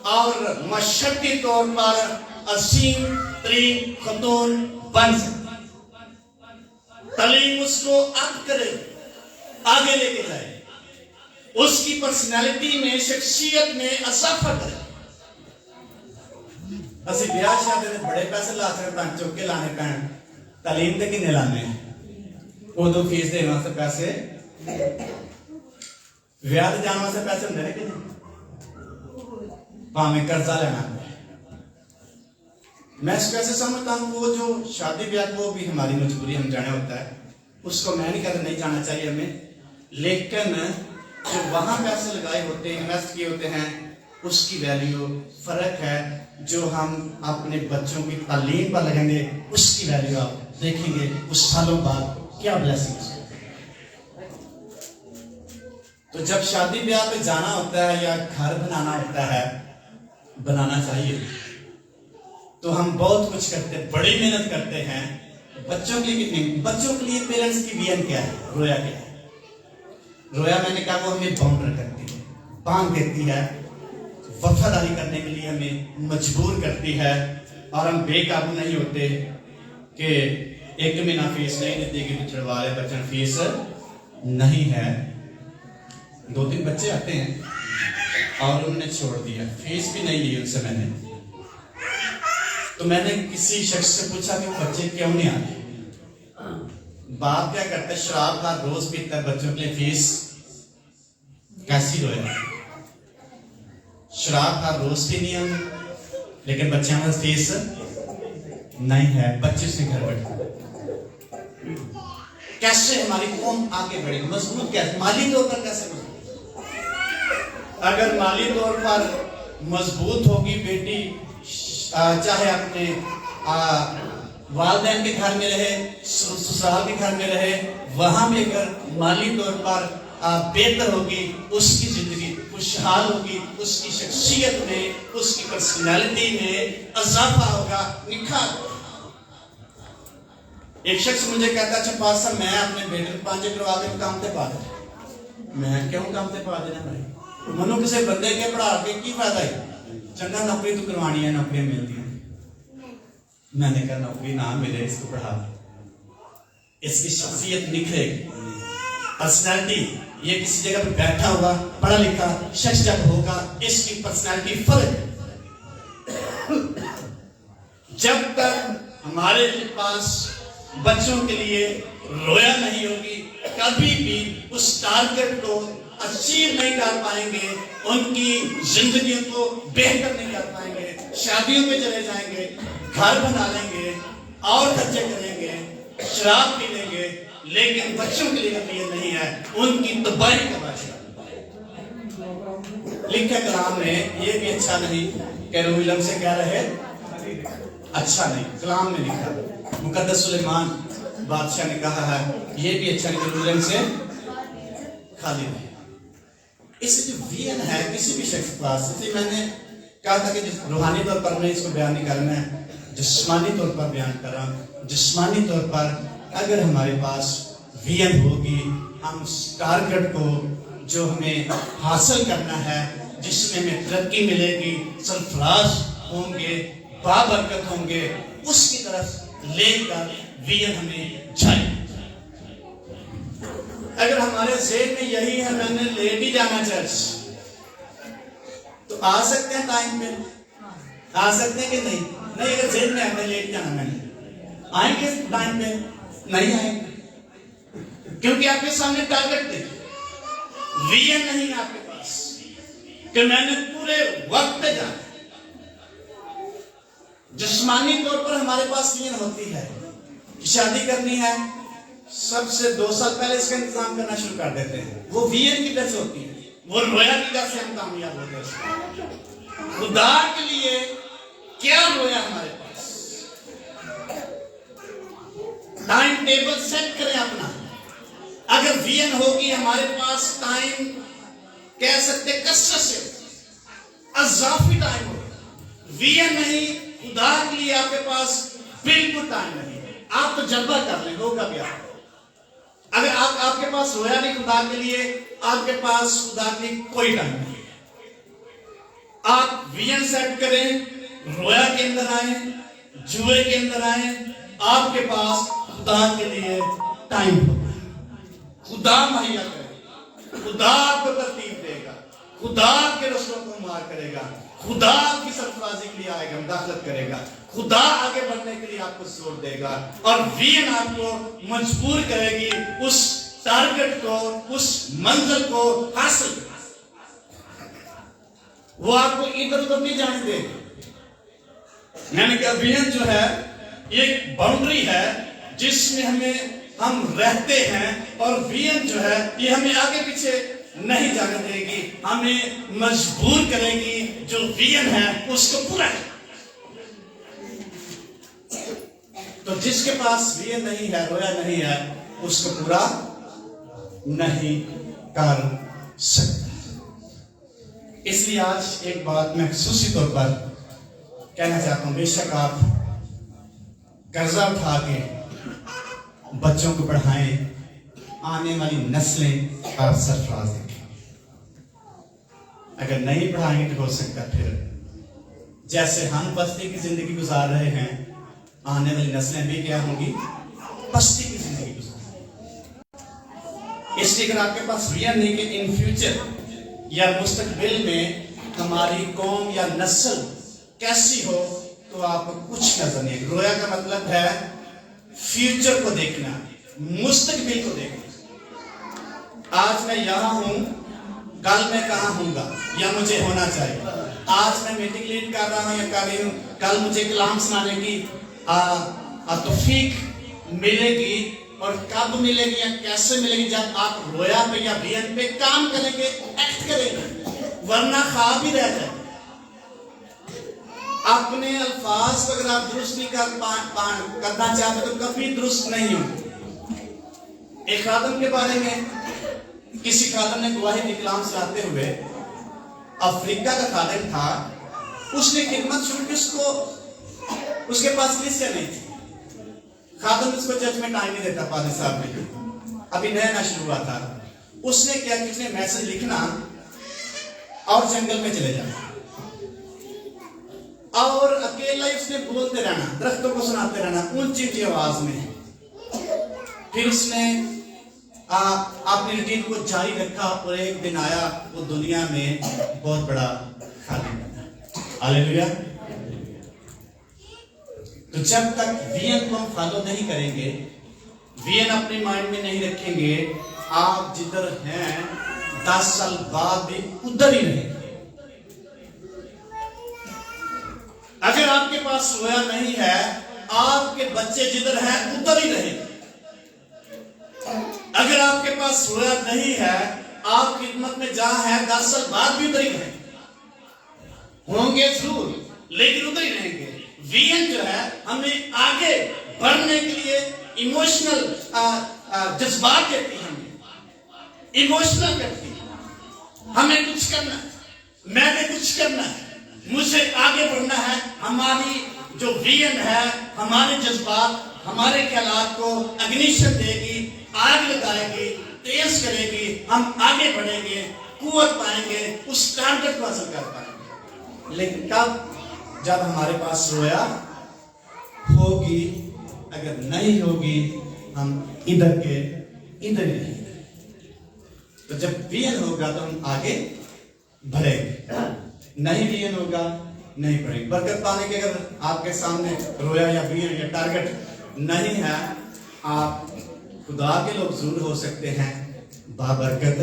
और मशक्की तौर पर असीम तरीन खतून बन सकती। तालीम उसको अप करे, आगे लेके जाए, उसकी पर्सनालिटी में, शख्सियत में इजाफा करे। असि ब्याह शादी में बड़े पैसे ला सकते, चुक के लाने पैन, तालीम ते किन्ने लाने, उदो फीस देने वास्ते पैसे ਵਿਆਹ ਤੇ ਜਾਣ ਵਾਸਤੇ ਪੈਸੇ ਹੁੰਦੇ ਨੇ ਕਿ ਨਹੀਂ, ਭਾਵੇਂ कर्जा लेना है। मैं कैसे समझता हूँ वो जो शादी ब्याह वो भी हमारी मजबूरी, हम जाना होता है, उसको मैं नहीं कहता नहीं जाना चाहिए हमें, लेकिन जो वहां पैसे लगाए होते हैं, इन्वेस्ट किए होते हैं, उसकी वैल्यू फर्क है। जो हम अपने बच्चों की तालीम पर लगाएंगे उसकी वैल्यू आप देखेंगे उस सालों बाद क्या ब्लेसिंग। तो जब शादी ब्याह पे जाना होता है या घर बनाना होता है, बनाना चाहिए, तो हम बहुत कुछ करते हैं, बड़ी मेहनत करते हैं। बच्चों के लिए कितनी, बच्चों के लिए पेरेंट्स की विजन क्या है, रोया क्या है? रोया मैंने कहा वो हमें बाउंडर करती है, बांध देती है, वफादारी करने के लिए हमें मजबूर करती है, और हम बेकाबू नहीं होते कि एक महीना फीस नहीं देती कि पिछड़वा वाले बच्चों फीस नहीं है। 2-3 बच्चे आते हैं और उन्होंने छोड़ दिया, फीस भी नहीं ली उनसे मैंने। तो मैंने किसी शख्स से पूछा कि बच्चे क्यों नहीं आते? बाप क्या करता है, शराब का रोज पीता है, बच्चों के लिए फीस कैसी रोया? शराब का रोज भी नहीं हम, लेकिन बच्चे हमारे फीस नहीं है, बच्चे से घर बैठे। कैसे हमारी कौम आगे बढ़ेगी, मजबूत कैसे, माली तौर पर कैसे मजबूत? अगर माली तौर पर मजबूत होगी बेटी, चाहे अपने वालिदैन के घर में रहे, ससुराल के घर में रहे, वहां भी अगर माली तौर पर बेहतर होगी, उसकी जिंदगी खुशहाल होगी, उसकी शख्सियत में, उसकी पर्सनालिटी में इजाफा होगा, निखार। एक शख्स मुझे कहता, अच्छा पास्टर मैं अपने बेटे को 5 करवा के काम पे पा दे। मैं क्यों काम पे पा देना भाई, मनु किसी बंदे के पढ़ा के की फायदा है, चंगा नौकरी तो करवानी है, नौकरियां मिलती हैं। मैंने कहा नौकरी ना मिले, इसको पढ़ा, इसकी शख्सियत निखरेगी, पर्सनैलिटी, ये किसी जगह पे बैठा होगा, पढ़ा लिखा शख्स जब होगा, इसकी पर्सनैलिटी फर्क। जब तक हमारे पास बच्चों के लिए रोया नहीं होगी, कभी भी उस टारगेट को अचीव नहीं कर पाएंगे, उनकी जिंदगियों को बेहतर नहीं कर पाएंगे। शादियों में चले जाएंगे, घर बना लेंगे और खर्चे करेंगे, शराब पी लेंगे, लेकिन बच्चों के लिए ये नहीं है, उनकी तबाही का बादशाह। लिखा कलाम में ये भी अच्छा नहीं कि रूहिलम से क्या रहे, अच्छा नहीं, कलाम में लिखा, मुकद्दस सुलेमान बादशाह ने कहा है, ये भी अच्छा नहीं कि रूहिलम से खाली नहीं। इस जो विजन है किसी भी शख्स के पास, इसलिए मैंने कहा था कि रूहानी तौर पर मैं इसको बयान नहीं करना है, जिस्मानी तौर पर बयान कर रहा हूं। जिस्मानी तौर पर अगर हमारे पास विजन होगी, हम टारगेट को जो हमें हासिल करना है, जिसमें हमें तरक्की मिलेगी, सरफराज होंगे, बाबरकत होंगे, उसकी तरफ लेकर विजन हमें जाए। अगर हमारे ज़हन में यही है मैंने लेट ही जाना चर्च, तो आ सकते हैं टाइम पे, आ सकते हैं कि नहीं? नहीं, अगर ज़हन में हमें लेट जाना, मैंने आएंगे टाइम पे? नहीं आएंगे, क्योंकि आपके सामने टारगेट थे, विजन नहीं है आपके पास कि मैंने पूरे वक्त पे जाना। जिस्मानी तौर पर हमारे पास विजन होती है, शादी करनी है, सबसे 2 साल पहले इसका इंतजाम करना शुरू कर देते हैं, वो विजन की वजह से होती है, वो रोया की वजह से हम कामयाब होते हैं। खुदा के लिए क्या रोया हमारे पास? टाइम टेबल सेट करें अपना। अगर विजन होगी हमारे पास, टाइम कह सकते कसरत से अज़ाफ़ी टाइम होगा। विजन नहीं, खुदा के लिए आपके पास बिल्कुल टाइम नहीं है, आप तो जज्बा कर लें, होगा भी आप। अगर आपके पास रोया नहीं खुदा के लिए, आपके पास खुदा के लिए कोई टाइम नहीं है। आप विजन सेट करें, रोया के अंदर आए, जुए के अंदर आए, आपके पास खुदा के लिए टाइम होगा। खुदा मुहैया करेगा, खुदा आपको तरतीब देगा, खुदा आपके रसूलों को मार करेगा, खुदा आपकी सरफराजी के लिए आएगा, मुदाखलत करेगा, खुदा आगे बढ़ने के लिए आपको जोर देगा, और विजन आपको मजबूर करेगी उस टारगेट को, उस मंजिल को हासिल करें। वो आपको इधर उधर नहीं जाने देगा। यानी कि विजन जो है एक बाउंड्री है जिसमें हम रहते हैं, और विजन जो है ये हमें आगे पीछे नहीं जाने देगी, हमें मजबूर करेगी जो विजन है उसको पूरा करें। तो जिसके पास विजन नहीं है, रोया नहीं है, उसको पूरा नहीं कर सकता। इसलिए आज एक बात मैं खुसूसी तौर पर कहना चाहता हूं, बेशक आप कर्जा उठा के बच्चों को पढ़ाएं, आने वाली नस्लें आप सरफराज देखें। अगर नहीं पढ़ाएंगे तो हो सकता फिर जैसे हम बस्ती की जिंदगी गुजार रहे हैं, आने वाली नस्लें भी क्या होंगी, बस्ती की जिंदगी गुजार। इसलिए अगर आपके पास विजन नहीं कि इन फ्यूचर या मुस्तकबिल में हमारी कौम या नस्ल कैसी हो, तो आपको कुछ नजर नहीं। रोया का मतलब है फ्यूचर को देखना, मुस्तकबिल को देखना। आज मैं यहां हूं, कल मैं कहां होऊंगा या मुझे होना चाहिए। आज मैं मीटिंग लीड कर रहा हूं या कर रही हूं, कल मुझे कलाम सुनाने की तौफीक मिलेगी, और कब मिलेगी या कैसे मिलेगी, जब आप रोया पे या विजन पे काम करेंगे, एक्ट करेंगे, वरना ख्वाब ही रह जाए। अपने अल्फाज अगर आप दुरुस्त नहीं करना चाहते तो कभी दुरुस्त नहीं होंगे। एक खादम के बारे में किसी खादम ने गवाही दी कलाम सुनाते हुए, अफ्रीका का खादम था, उसने खिदमत शुरू की, उसके पास लिस्ट नहीं थी। खादम उसको चर्च में टाइम नहीं देता, पादरी साहब ने अभी नया शुरू हुआ था। उसने क्या कि उसने मैसेज लिखना और जंगल में चले जाना और अकेला ही उसने बोलते रहना, दरख्तों को सुनाते रहना ऊंची ऊंची आवाज में। फिर उसने अपनी रूटीन को जारी रखा और एक दिन आया वो दुनिया में बहुत बड़ा खादिम बना। हालेलुया। तो जब तक विजन को हम फॉलो नहीं करेंगे, विजन अपने माइंड में नहीं रखेंगे, आप जिधर हैं 10 साल बाद भी उधर ही रहेंगे। अगर आपके पास रोया नहीं है, आपके बच्चे जिधर हैं उधर ही रहेंगे। अगर आपके पास रोया नहीं है, आप खिदमत में जहां है 10 साल बाद भी उधर ही रहेंगे। होंगे जरूर, लेकिन उधर ही रहेंगे। विजन जो है हमें आगे बढ़ने के लिए इमोशनल जज्बात देती है, हमें इमोशनल करती है। हमें कुछ करना है, मैंने कुछ करना है, मुझे आगे बढ़ना है। हमारी जो विजन है, हमारे जज्बात, हमारे ख्यालात को अग्निशन देगी, आग लगाएगी, तेज करेगी। हम आगे बढ़ेंगे, कुव्वत पाएंगे, उस टारगेट को हासिल कर पाएंगे। लेकिन कब? जब हमारे पास रोया होगी। अगर नहीं होगी, हम इधर के इधर ही रहेंगे। तो जब विजन होगा तो हम आगे बढ़ेंगे, नहीं विजन होगा नहीं बढ़ेंगे। बरकत पाने के अगर आपके सामने रोया या विजन या टारगेट नहीं है, आप खुदा के लोग जरूर हो सकते हैं, बाबरकत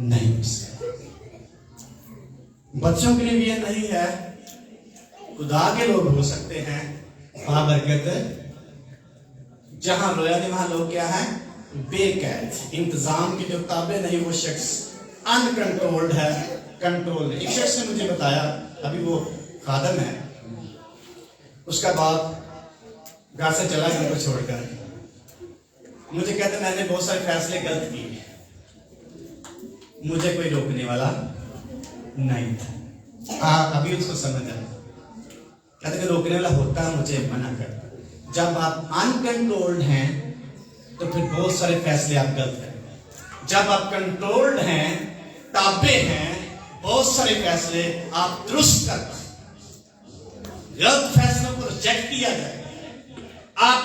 नहीं हो सकते। बच्चों के लिए विजन नहीं है, खुदा के लोग हो सकते हैं, बाबरकत। जहां रोया नहीं वहां लोग क्या है, बेकैद। इंतजाम की जो ताबे नहीं, वो शख्स अनकंट्रोल्ड है, कंट्रोल। एक शख्स ने मुझे बताया, अभी वो खादम है, उसका बाप घर से चला गया उनको छोड़कर। मुझे कहते मैंने बहुत सारे फैसले गलत किए, मुझे कोई रोकने वाला नहीं था। अभी उसको समझ आया। कहते कि रोकने वाला होता है, मुझे मना करता। जब आप अनकंट्रोल्ड हैं तो फिर बहुत सारे फैसले आप गलत करें। जब आप कंट्रोल्ड हैं, ताबे हैं, बहुत सारे फैसले आप दुरुस्त कर पाए। गलत फैसलों को रिजेक्ट किया जाए, आप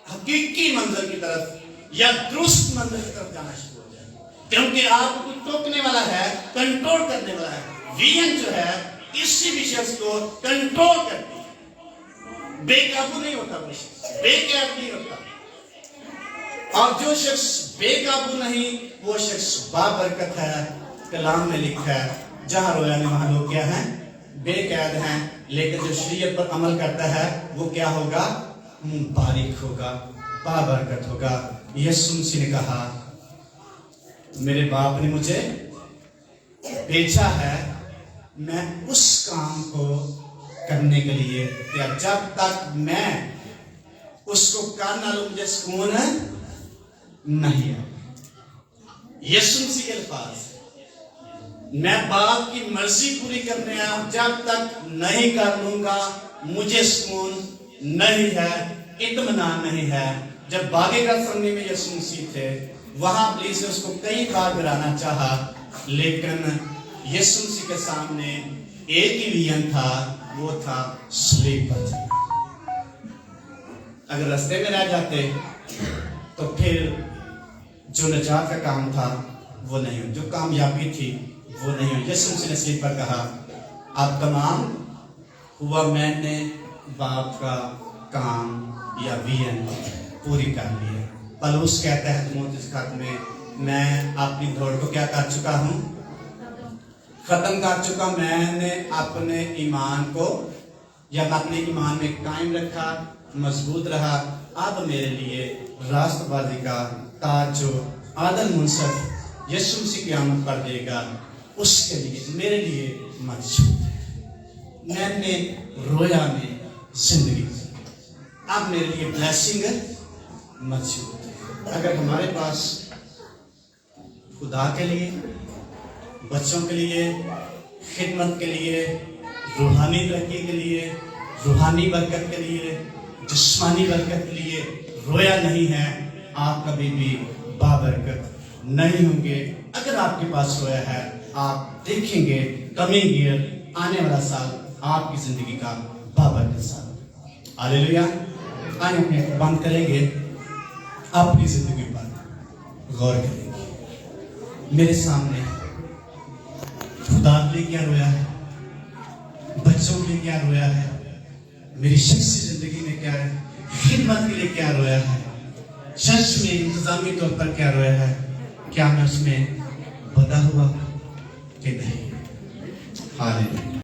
हकीकी मंजिल की तरफ या दुरुस्त मंजिल की तरफ जाना शुरू हो जाए। क्योंकि आपको टोकने वाला है, कंट्रोल करने वाला है। विजन जो है किसी भी शख्स को कंट्रोल करती है, बेकाबू नहीं होता, बेकाब नहीं होता। اور جو شخص بے قابو نہیں وہ شخص بابرکت ہے. کلام میں لکھا ہے جہاں رویا نہیں وہاں لوگ کیا ہیں؟ بے قید ہیں. لیکن جو شریعت پر عمل کرتا ہے وہ کیا ہوگا؟ مبارک ہوگا، بابرکت ہوگا. یسوع مسیح نے کہا میرے باپ نے مجھے بھیجا ہے میں اس کام کو کرنے کے لیے، جب تک میں اس کو کرنا لوں مجھے سکون نہیں ہے. یسوع مسیح کے الفاظ میں باپ کی مرضی پوری کرنے آیا ہوں، جب تک نہیں کر لوں گا مجھے سکون نہیں ہے، اطمینان نہیں ہے. جب باغ گتسمنی میں یسوع مسیح تھے وہاں ابلیس نے اس کو کئی بار گرانا چاہا، لیکن یسوع مسیح کے سامنے ایک ہی ویژن تھا، وہ تھا صلیب پر چڑھنا. اگر رستے میں رہ جاتے تو پھر جو نجات کا کام تھا وہ نہیں ہو، جو کامیابی تھی وہ نہیں ہو. یسوع مسیح نے صلیب پر کہا اب تمام ہوا، میں نے باپ کا کام یا ویژن پوری کر لی ہے. پلوس کہتا ہے تیموتھیوس خط میں اپنی دوڑ کو کیا کر چکا ہوں؟ ختم کر چکا. میں نے اپنے ایمان کو یا اپنے ایمان میں قائم رکھا، مضبوط رہا. اب میرے لیے راست بازی کا تاج جو عادل منصف یسوع مسیح قیامت پر دے گا اس کے لیے میرے لیے مقصود ہے. میں نے رویا میں زندگی، اب میرے لیے بلیسنگ مقصود ہے. اگر ہمارے پاس خدا کے لیے، بچوں کے لیے، خدمت کے لیے، روحانی ترقی کے لیے، روحانی برکت کے لیے، جسمانی برکت کے لیے رویا نہیں ہے، آپ کبھی بھی بابرکت نہیں ہوں گے. اگر آپ کے پاس رویا ہے آپ دیکھیں گے کمنگ ایئر، آنے والا سال آپ کی زندگی کا بابرکت سال. ہاللیلویا. آئیں اپنے بند کریں گے، اپنی زندگی پر غور کریں گے. میرے سامنے خدا کے لیے کیا رویا ہے، بچوں کے لیے کیا رویا ہے، میری شخصی زندگی میں کیا ہے، خدمت کے لیے کیا رویا ہے، چرچ میں انتظامی طور پر کیا رویا ہے. کیا میں اس میں بدا ہوا کہ نہیں؟ ہاللیلویا.